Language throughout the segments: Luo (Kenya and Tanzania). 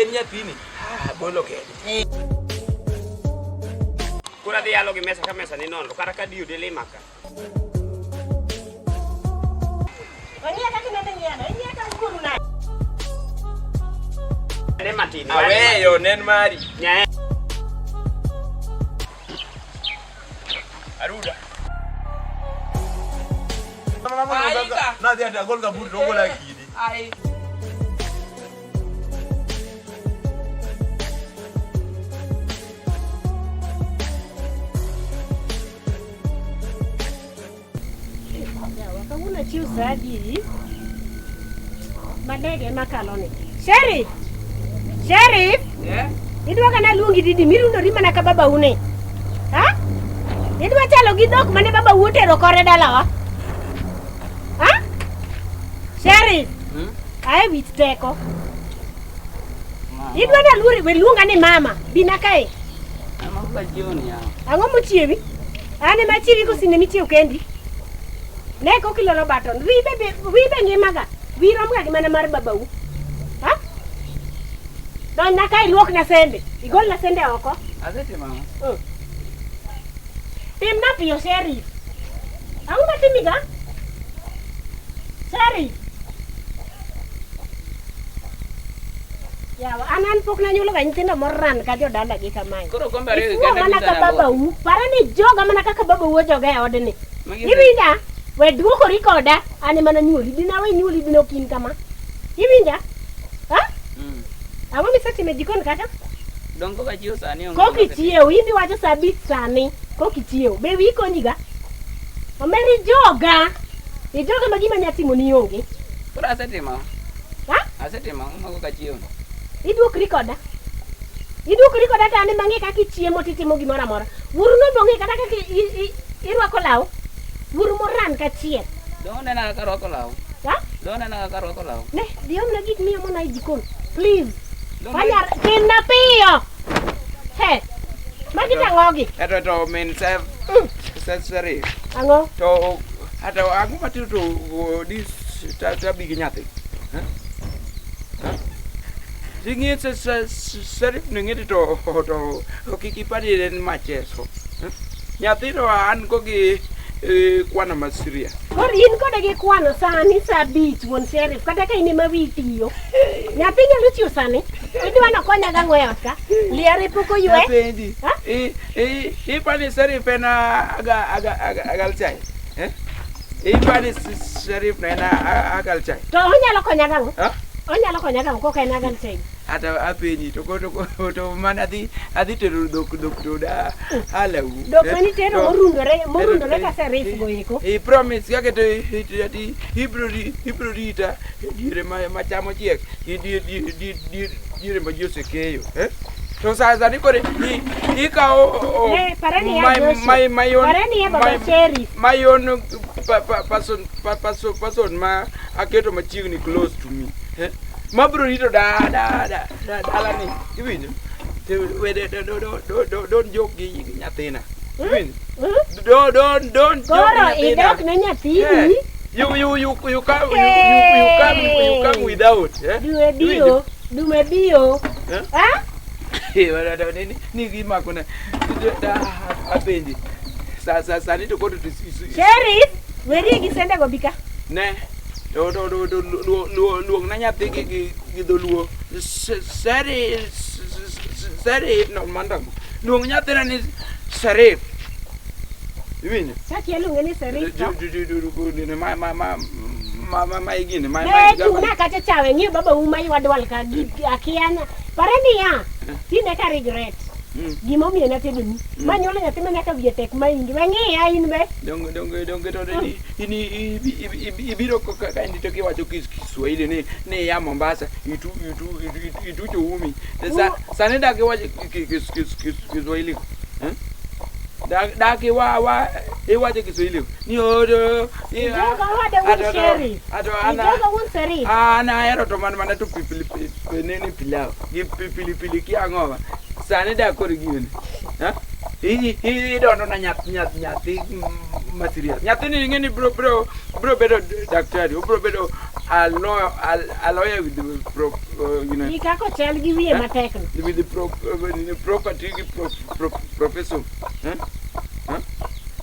en nyathini. Bolo kede. Kura dhi yalo gi mesa ka mesa ni nono kata ka diu dele maka. Onya ka kinende nyana, onya ka kuru na. Ne matini. Aweyo nen mari. Nyae. Aruda. Na dia ada gol kabur dogo lagi ni. Ai. Kauna chiu sadi. Madege makalone. Sheriff. Yeah. Idwa kana luongi didi mirundo ri mana ka baba une. Ha? Idwa chalo gi dhok mane baba utero kore dalawa. Ha? Sheriff. Ae wit teko. Idwa na luri we luonga ni mama. Bina kae. Ama kwa jioni ya. Ang'o mochiewi? Ane machiewi kosine michiew kendi. Neko kilolo baton. Wibe ngimaga. Wirom ga gimana mar baba u. Ha? Don na kai luok na sende. Igol na sende oko. Azete mama. Tim na piyo Sheriff. Ang matimiga? Sheriff. Yawa anan pok na nyulo ga nyithindo moran ka jodala gi kamae. Koro kombe ari Isuo mana ka baba u. Para ni joga mana kaka baba u joga e odni. Iwinja? We duokori koda ane mana nyuoli. Dina we nyuoli dino kin kama. Iwinja? Ha? Ang'o misetimo e jikon kata? Dongo ka chiwo sani onge. Koki chiew, idhi wacho saa 5 sani. Koki chiew. Be wi konyiga? Omeri joga. Joga ma gima nyatimo ni onge. Koro asetimo. Ha? Asetimo mago ka chiwo. Iduokri koda? Iduokri koda tane mang'e kaka ichiemo titimo gimoro amora. Wuru no bong'e kata kaka irwako law. Wuru moran ka chiel. Dongo nena ka rwako law. Ha? Dongo nena ka rwako law. Ne, diom na gik miyo mona e jikon. Please. Fanya timna piyo. He. Magi tang'ogi. To men save. Save. Ang'o? To ata aku mati to dis tabi nyathi. Singit serif nengit to kikipadi den macheso. Nyathi to an ko gi kwana masiria. Kor in kode gi kwano sani saa 5 won Sheriff kata ka in ema witiyo. Nyathi nyalo chiwo sani. Idwa nokonya ga ng'weyo ka. Liare poko ywe. Pendi. Pani serif na agal chai. Pani serif na agal chai. To onyalo konya ga ng'o? Onyalo konya ga ko kaen agal chai. Ata apenji to mana adhi tero dok to da halau. Dok mani tero morundore ka Sheriff go iko. Promise yake to ati ibro rita dire machamo chiek dire ma Jose keyo to sasa ni kore ikao mayon person ma aketo machiegni close to me mabro rito da ni ibinyo don't joke gi nyathina ibinyo don't joke Koro idok na nyathini. You come without. Dume dio. Ha? Wala ni gima kuna apendi. Sasa ni to go to Sheriff, weri gi sende go bika. Ne. Do luong na nyathi gi dholuo. Sari no mandam. Luong nyathi na ni Sheriff. Iwinyo? Saki elunge ni Sheriff. Ma igine ma tuna kata chawe ngiyo baba uma ywadwal ka akianya. Pareni ya. Tine ka regret. Gimo miyo na tedo ni. Manyolo nyathi ma nyaka wiye tek maingi. Wengi ya in be. Dongo to ini ibiro ko ka ndi to kiwacho Kiswahili ni ya Mombasa itu chuumi. Sasa ndio kiwacho Kiswahili. Daki wa iwaje Kiswahili ni odo ana ero to mana to pilipili pilau gi pilipili ki ang'owa sani da kor gini ha Idono na nyathi material. Nyathi ni ngeni bro bedo daktari, bro bedo a lawyer with the Ikako chal gi wiye matek no. with the property professor.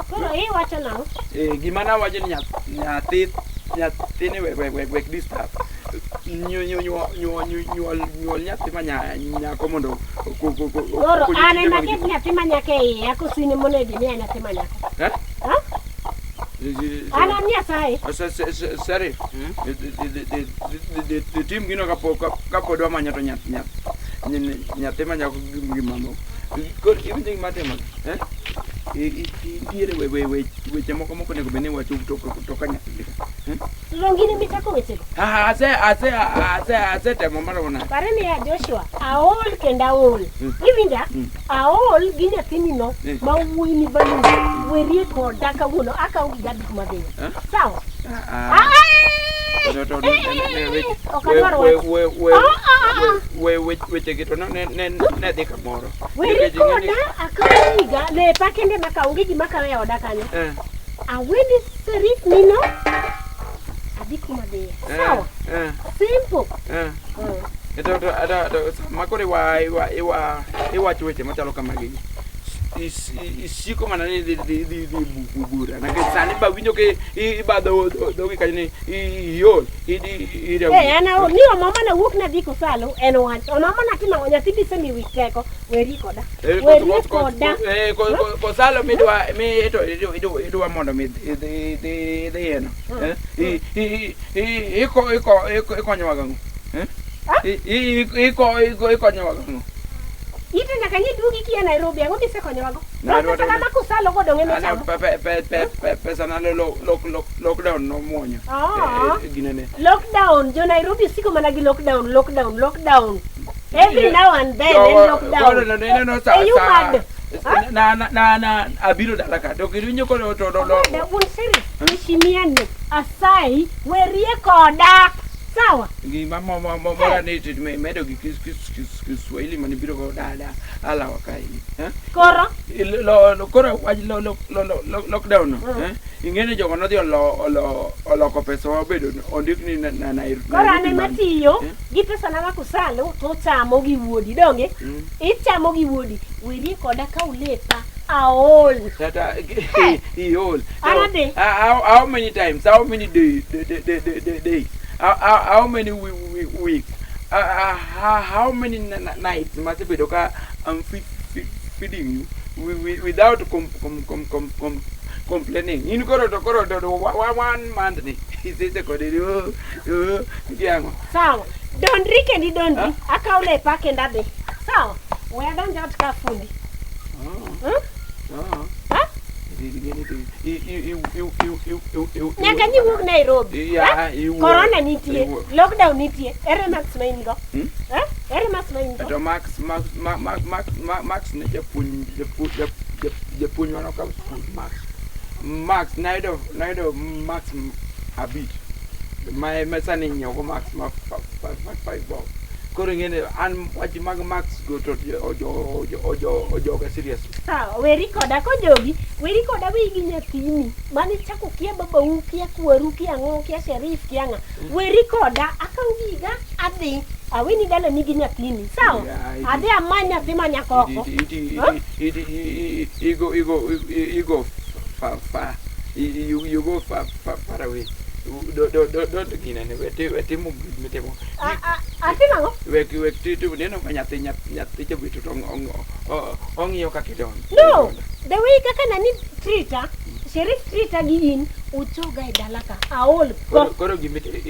Koro wacho nang'o? Gima na wacho ni nyathi ni wek this stuff. Nyuol nyathi manyako mondo Koro an ema ket nyathi manyako e iye kosine monego ni nyathi manyako. An Nyasaye. Sorry. The team gino kapod wamanyo to nyathi manyako gi mamo. Koro iwinjo gima timo. Diere weche moko nego bene wacho to ka nyathi. Longine michako weche. Ase temo marona. Pare ni ya Joshua, aol kenda aol. Iwinja? Aol gi nyathini no ma wuoyi ni balu. Werie koda kawuono aka ugi gadi kuma dhi. Sawa? Weche gitu ne dhi kamoro. Werie koda aka ugiga ne pakende maka ungi gima kawe e oda kanyo. Awendi serif nino. Adhi kuma dhi. Sawa? Simple. Makore iwacho weche machalo kamagi. Isiko mana ni di bubura na kesani ba winjo ke ibado dogi kani iol ana ni mama na wuok na diko salo en wach mama na tima nyathi disemi witeko weri koda ko salo midwa mondo mi yeno ikonyowa gango ikonyowa gango Ite nyaka nyidugi kia Nairobi ango bise konyowago. Pesa kama kusalo go donge mechamo. Pesa na lockdown no muonyo. Ginene. Lockdown jo Nairobi siko mana gi lockdown. Every now and then lockdown. Na abiro dalaka. To kirinyo ko to Da un siri. Nishimiane asai werie koda. Sawa. Gima mora ni medo gi Kiswahili mani biro go dada ala wakai. Koro? Koro lockdown no. Ingene jogo no dhi oloko pesa wabedo ondik ni na Nairobi. Koro ane matiyo gi pesa na makusalo to chamo gi wuodi donge. Ichamo gi wuodi. Wiri koda ka ulepa aol. Tata iol. How many times? How many days? How many weeks? How many nights must be doka feeding you without complaining? In koro 1 month ni. Isese kodero diango. Sawa. Don't drink and don't drink. Akaule pack and ade. Sawa. We don't just ka fundi. Nyaka nyi wuok Nairobi. Corona nitie, lockdown nitie. Ere Max maingo? Ere Max maingo? To Max ne japuonj wano ka school Max naido Max habit. My son in your Max 5 bob. Koro ngene an wachi mag Max go to ojo serious. Sawa, weri koda ko jogi, weri koda wigi nyathini. Mane chako kia baba ukia kuaru kia ngo kia sheriff kia nga. Weri koda akaugiga adhi aweni dala nigi nyathini. Sawa? Adhi amanya thima nyakoko. Igo far. You go far away. Don't kinane wete mo metemo atina ngo wek tu neno nyathi chabitu ongiyo kakidon no the way kaka nani treater sheriff treater gi in uchoga e dalaka aol koro gimete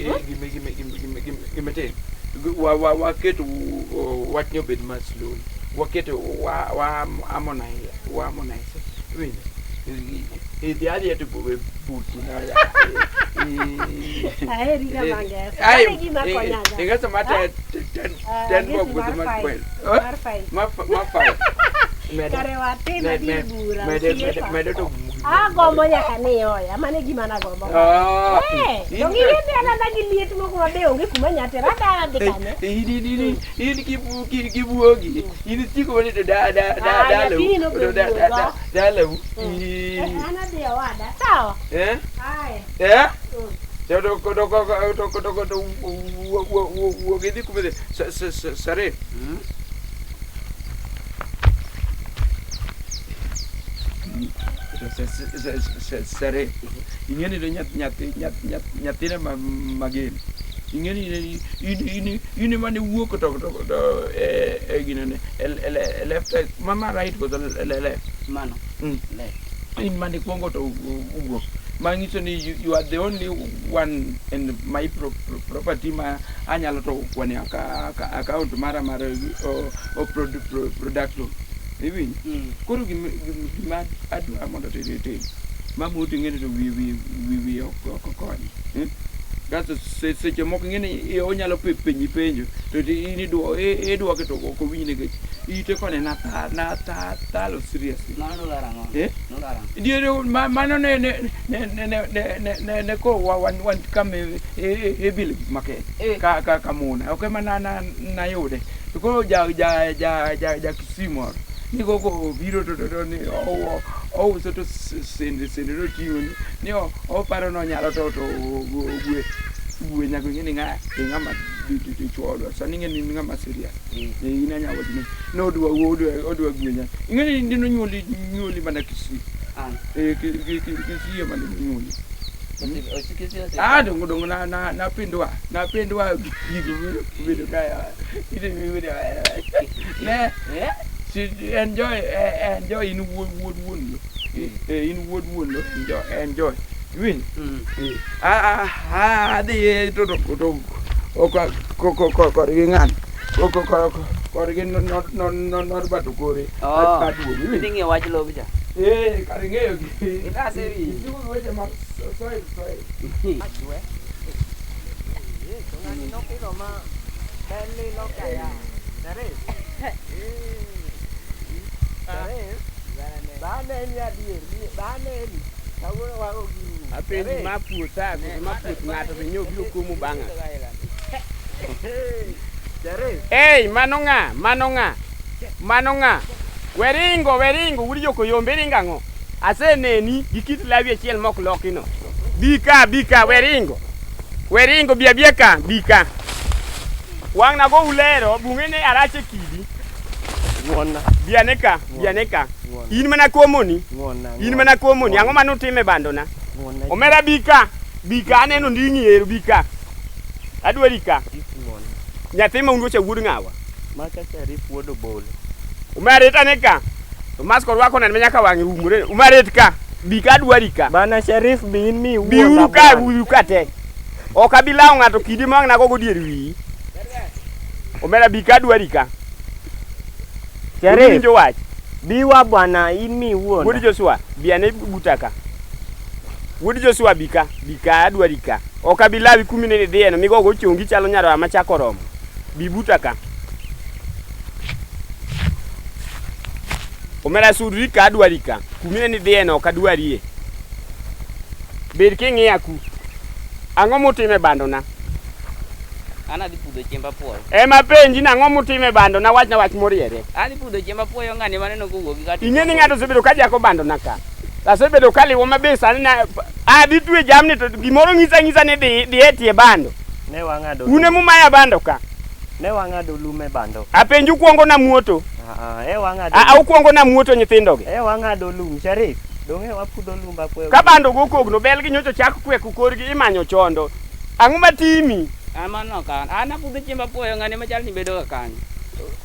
waketo watnyo bed maslo waketo wa amonize the idea to go boot aheri ga mangesa ai gi makonyaga ingasa mata 10 bob with the my file kare wate na dibura medo to Gombo nyaka ni oya, mane gima na gombo. Dongi yende ananda gi liet moko mabe onge kuma nyatera dala de kane. Ini kibuogi. Ini tiko ni dala. Ana dia wada. Sawa. Ai. Jadi kau gitu kumede sare. Sare. Ingin itu nyatina magin. Ini mana uang kau gini ne left mama right kau left Mana? Left. Ini mana kau kau uang. Mangitoni, you are the only one in my property ma anyalo to kwani account mara o production even koro gima adu amondo te mamuti ngene to we kokoni gato seche moko ngene onyalo penjo to ini dwo ke to ko winne ke ite kone na talo seriously Mano larang. No larang. Dia mana ne ko wan kame bil make ka kamuna okay mana na yode ko ja kisimor ni go biro to ni so to send ro tiuni ni o paro no nyalo to gwe nyago ngini ngama di chuolo sani ngini ngama serious ina nyawo ni no odwa gwenya ngini ndino nyuli mana kisi kisi mana nyuli dong napindwa gigo video kaya ide video ne enjoy in wood in wood enjoy win de to ko ringan ko ringan not batu kore Adu. Ini wajib lo bija. Karingeyo gi. Ita seri. Itu weche ma soil. Ngani no kilo ma dali no kaya. Dari. Bane ni adier, bane ni. Kawuono wa ogini. Apendi maputa, ngato penyo biro kumu banga. Hey, mano nga. Weringo, uri joko yombe ringango. Ase neni, gikit labi achiel mok lokino. Bika, weringo, bika. Wang na go ulero, bungene arache kidi. Ngona. Bianeka. In mana kuomoni, ango mano time bando na. Ngona. Omera bika aneno ndingi ero bika. Adwari ka. Nyathi ma unduoche wuod ng'awa. Maka sari puodo bolo. Umaret aneka. To masko rwako nan menyaka wang'i umure. Umaret ka. Bika adwari ka. Bana Sharif bin mi wuoda. Biuru ka te. Ok abilawo ng'ato kidi ma wang'na go dier wiyi. Omera bika adwari ka. Sharif. Winjo wach. Biwa bwana in mi wuoda. Wuod Joshua, biane butaka. Wuod Joshua bika adwari ka. Ok abilawi kumine ni dhieno migo go chongi chalo nyarwa machako romo. Bi butaka. Omera sudri ka adwari ka. Kumine ni dhieno ok adwarie. Bed king'iya ku. Ang'o mutime bando na? Ana di pudho chiemba puoyo. Ema penji na ang'o mutime bando na wach moriere. Ani pudho chiemba puoyo ngani maneno kuwuogi kati. Ing'e ni ng'ato osebedo ka jako bando na ka. Asebedo kaliwo mabe sani na ditwe jamni to gimoro ng'isa ni dhi etie bando. Ne wang'ado. Une mumaya bando ka. Ne wang'ado lume bando. Apenju kuongo na muoto. Wang'ado. Ukuongo na muoto nyithindogi. Wang'ado lum Sharif. Donge wapudho lumba puoyo. Ka bando go kogno bel gi nyocho chak kweku korgi imanyo chondo. Ang'o matimi? Amano kan. Ana pudho chiemba puoyo ngani machal ni bedo ka kanyo.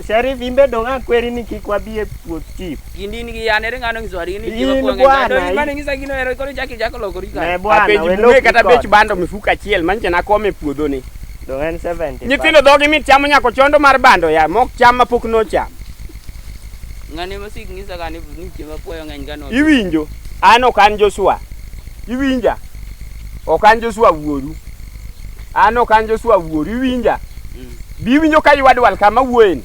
Sharif imbe donga kweri ni kik wabi e puoth chief. Indini gi yanere ngano ngiswari ni chiemba puoyo ngani. Mane ngisa gino ero koro jako lokori ka. Ne bwana apenji kata bech bando mifuka achiel manche na kome puodho ni. Donge en 70. Nyithindo dhogi mit chamo nyako chondo mar bando ya mok cham mapok no cham. Ngani masik ngisa gani ni chiemba puoyo ngani gano. Iwinjo? An ok an Joshua. Iwinja? Ok an Joshua wuoru. An ok an Joshua wuoru. Iwinja? Bi winjo ka ywadwal kama wuoyeni.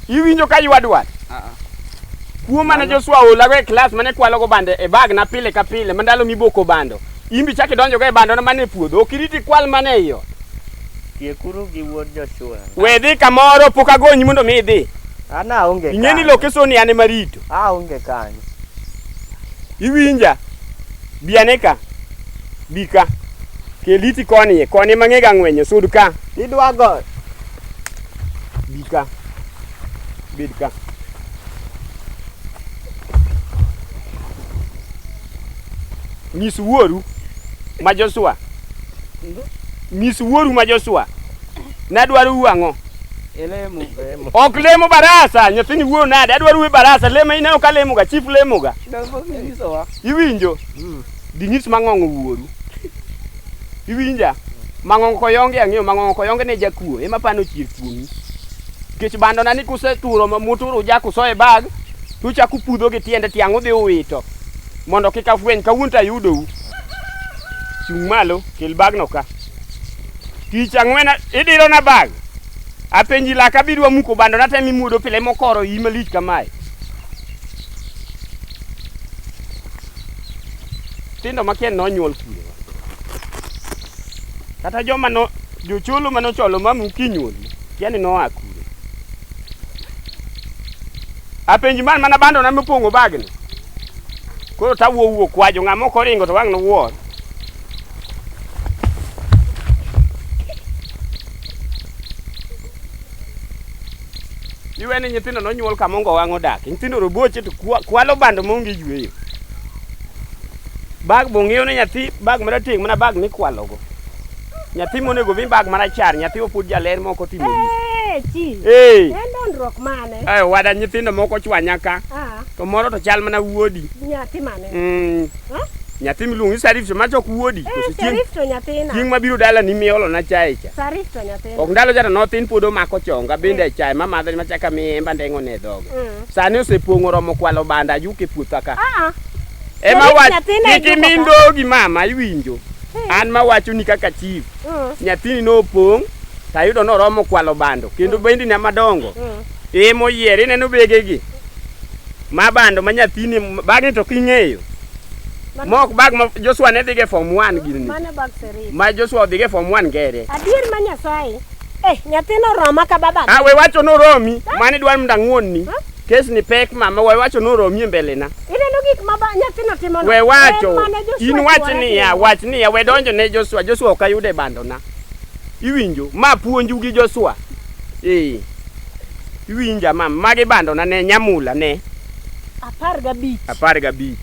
Iwinjo ka ywadwal? Kuo mana Joshua ola go e class mane kwalo go bande e bag na pile ka pile mandalo miboko bando. Imbi chake donjo go e bando na mane puodho. Okiriti kwal mane iyo. Tiekuru gi wuod Joshua. We dhi kamoro pok agonyi mondo mi idhi. Ana onge. Ing'eni location ane marito. Onge kanyo. Iwinja. Bianeka. Bika. Keliti koni mang'ega ng'wenyo sud ka. Idwa go. Bika. Bed ka. Nyis wuoru ma Joshua. Nyis wuoru ma Joshua. Nadwaro wang'o. Elemo. Ok lemo barasa, nyathini wuo nade, adwaro we barasa, lemo ineno ka lemo ga, chief lemo ga. Iwinjo? Ding'is mang'ong'o wuoru. Iwinja? Mang'ong'o koyonge ang'eyo, mang'ong'o koyonge ne jakuo, ema pano chier kuomi. Kech bando na ni kuseturo muturo jaku so e bag, tuchaku pudho gi tiende tiang' udhi uwito. Mondo kik afweny kawuono tayudou. Chung' malo, kel bag no ka. Tich ang'wen idiro na bag. Apenji laka bidwa muko bando na temi muodo pile mokoro ima lich kamae. Tindo makien no nyuol kure. Kata joma no jocholo mano cholo mamuki nyuol. Kiani no akure. Apenji man mana bando na mpongo bagno. Koro tawuo kwajo ng'ama ok oringo to wang' no wuor. Iwene nyithindo nonyuol kamongo wang'o dak. Nyithindo roboche to kwalo bando monge yweyo. Bag bong'eyo ne nyathi bag marateng' mana bag mikwalogo. Nyathi monego mi bag marachar, nyathi opud jaler moko timo Chi. En dondruok mane? Wada nyithindo moko chwanya ka. To moro to chal mana wuodi. Nyathi mane? Nyathi miluongo ni Sarif to machok wuodi. Sarif to nyathina. Chieng' mabiro dala ni miolo na chae cha. Sarif to nyathina. Ok ndalo jana nothin puodho mako chonga bende chae mamadhe machaka miemba ndengo ne dhoge. Sani osepong'o romo kwalo banda yuke puotha ka. Ema wach kiki mindogi mama iwinjo. An mawacho ni kaka chief. Nyathini no opong' tayudo no romo kwalo bando kendo bendi na madongo. Moyiere neno begegi. Ma bando ma nyathini bagi to king'eyo. Mok bag ma Joshua ne dhige form 1 gini. Mane bag Sarif. Ma Joshua dhige form 1 gere. Adier ma Nyasaye. Nyathino roma ka baba. We wacho no romi, mane dwar mdang'won ni. Kes ni pek mama we wacho no romi mbele na. Ineno gik ma nyathino timo no. We wacho. In wach ni ya we donjo ne Joshua. Joshua ok ayude bando na. Iwinjo? Ma puonju gi Joshua. Iwinja mama magi bando na ne nyamula ne. 15.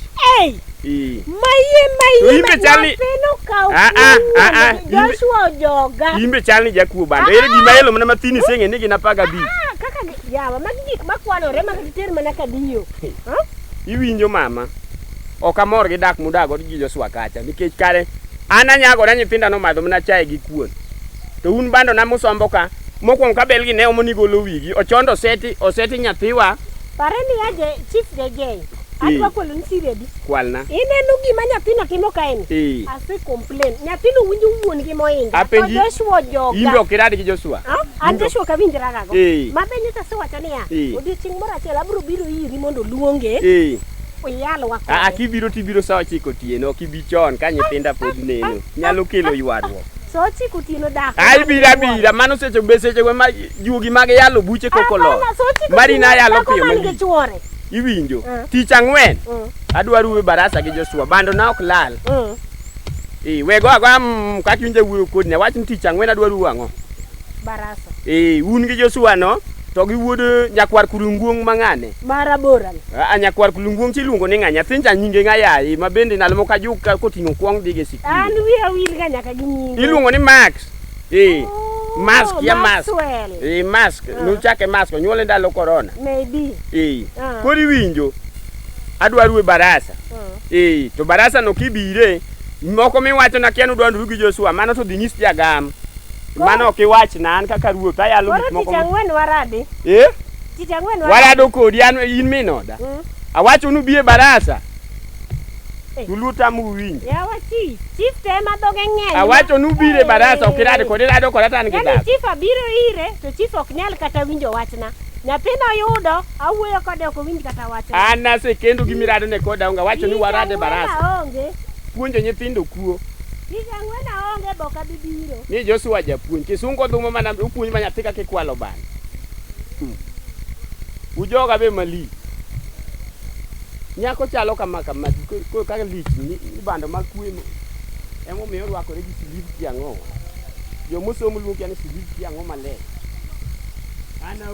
Maye peno kau. Joshua joga. Imbe chali jakuo bando. Ere gima elo mana mathini senge nigi na 15. Kaka yawa magi gik makwanore magiter mana kadiyo. Iwinjo mama. Ok amor gi dak mudago gi Joshua kacha nikech kare an anyago na nyithinda no madho mana chae gi kuon. To un bando na musombo ka mokwongo kabel gi ne omoni golo wigi ochondo oseti nyathiwa. Pare ni aje chief gege. Adwa kwalo ni siredi. Kwalna. Ineno gima nyathino timo kaeni. Ase complain. Nyathino winjo wuon gi moinga. To Joshua joga. Imbe okiradi gi Joshua. An Joshua ka winjra gago. Mabenyo ta sewacho niya. Odiochieng' moro achiel abiro biro iri mondo luonge. Oyalo wakore. Kibiro tibiro saa 9 otieno, kibi chon ka nyithinda pod neno. Nyalo kelo ywaruok. So 9 otieno dak. Ai bira mano seche ma juogi mag yalo buche kokolo. Marina yalo piyo. Iwinjo? Tich ang'wen. Adwaro we barasa gi Joshua. Bando na ok lal. We go agwa kaka winje wuoyo kod ne wach ni tich ang'wen adwaro wang'o. Barasa. Un gi Joshua no to gi wuod nyakwar kulunguong mang'ane. Marabora. Nyakwar kulunguong tiluongo ni ng'a nyathinja nyinge ng'ayaye ma bende ndalo moko ajuk koting'o kwong dige sikul. An wiya wil ga nyaka gi nyinge. Iluongo ni Max. Mask ya mask. Mask. Nuchake mask onyuole ndalo corona. Maybe. Kodi winjo. Adwaro we barasa. To barasa no kibire moko miwacho na kianu dwandu gi Joshua mano to dhi nyis jagam. Mano ok iwach na an kaka ruoth ayalo gik moko. Tich ang'wen warade. Tich ang'wen warade. Warado kodi an in minoda. Awacho nu bie barasa. Tuluta mu winjo. Yawa chief tema doge ng'eny. Awacho nu bire barasa ok irade kodi rado kod atan gi dak. Chief abiro ire to chief ok nyal kata winjo wachna. Nyathino yudo, awuoyo kode ok owinj kata wacho. An asekendo gi mirado ne koda unga wacho ni warade barasa. Onge. Puonjo nyithindo kuo. Higa ang'wen aonge boka bibiro. Ni Joshua japuonj. Kisungo dhumo mana upuonj ma nyathi kaka ikwalo bani. Ujoga be mali. Nyako chalo kama ko kaka lich ni bando mag kwe emo miyo rwakore gi silib tiang'o. Jo mosomo luongo yani silib tiang'o maler. Ana